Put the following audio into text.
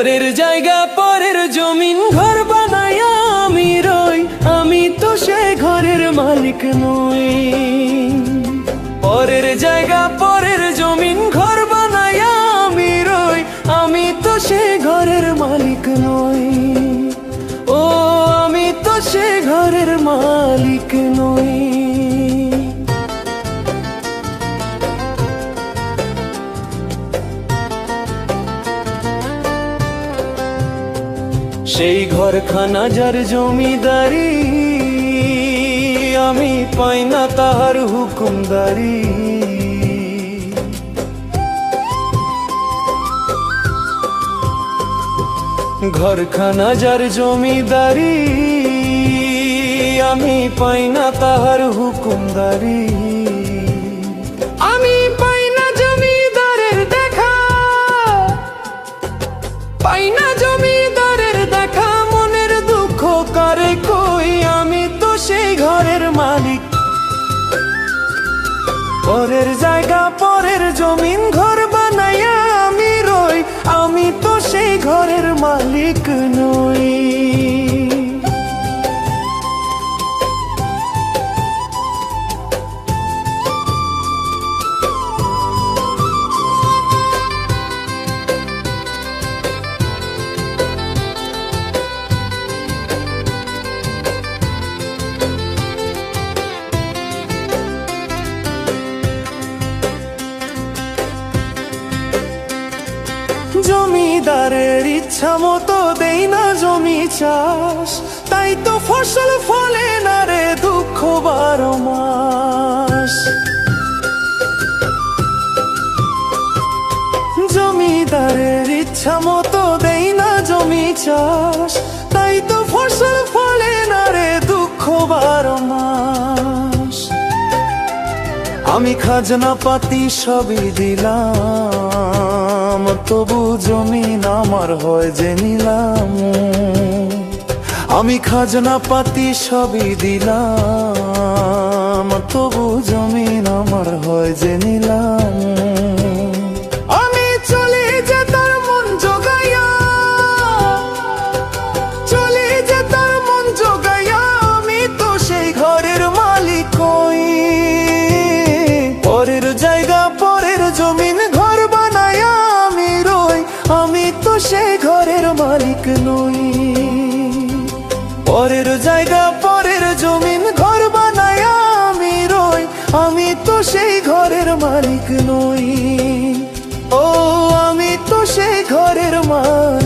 পরের জায়গা পরের জমিন ঘর বানায়া আমি রই, আমি তো সে ঘরের মালিক নই। পরের জায়গা পরের জমিন ঘর বানায়া আমি রই, আমি তো সে ঘরের মালিক নই। ও আমি তো সে ঘরের মালিক নই। সেই ঘরখানা যার জমিদারি, আমি পাই না তাহার হুকুমদারি। ঘরখানা যার জমিদারি, আমি পাই না তাহার হুকুমদারি। আমি পাই না জমিদারের দেখা, পাই না জমিদারের দেখা, মনের দুঃখ করে কই, আমি তো সেই ঘরের মালিক। পরের জায়গা পরের জমিন ঘর বানায়া আমি রই, আমি তো সেই ঘরের মালিক নই। জমিদারের ইচ্ছা মতো দেই না জমি চাষ, তাই তো ফসল ফলে না রে দুঃখ 12 মাস। জমিদারের ইচ্ছা মতো দেই না জমি চাষ, তাই তো ফসল ফলে না রে দুঃখ 12 মাস। আমি খাজনা পাতি সবই দিলাম, তবু জমিন আমার হয় যে নিলাম। আমি খাজনা পাতি সবই দিলাম, তবু জমিন আমার হয় যে নিলাম। আমি চলে যে তার মন জোগাইয়া, চলে যে তার মন জোগাইয়া, আমি তো সেই ঘরের মালিক হই। পরের জায়গা পরের জমিন ঘর বানায়া আমি রই, আমি তো সেই ঘরের মালিক নই। পরের জায়গা পরের জমিন ঘর বানায়া আমি রই, আমি তো সেই ঘরের মালিক নই। ও আমি তো সেই ঘরের মালিক।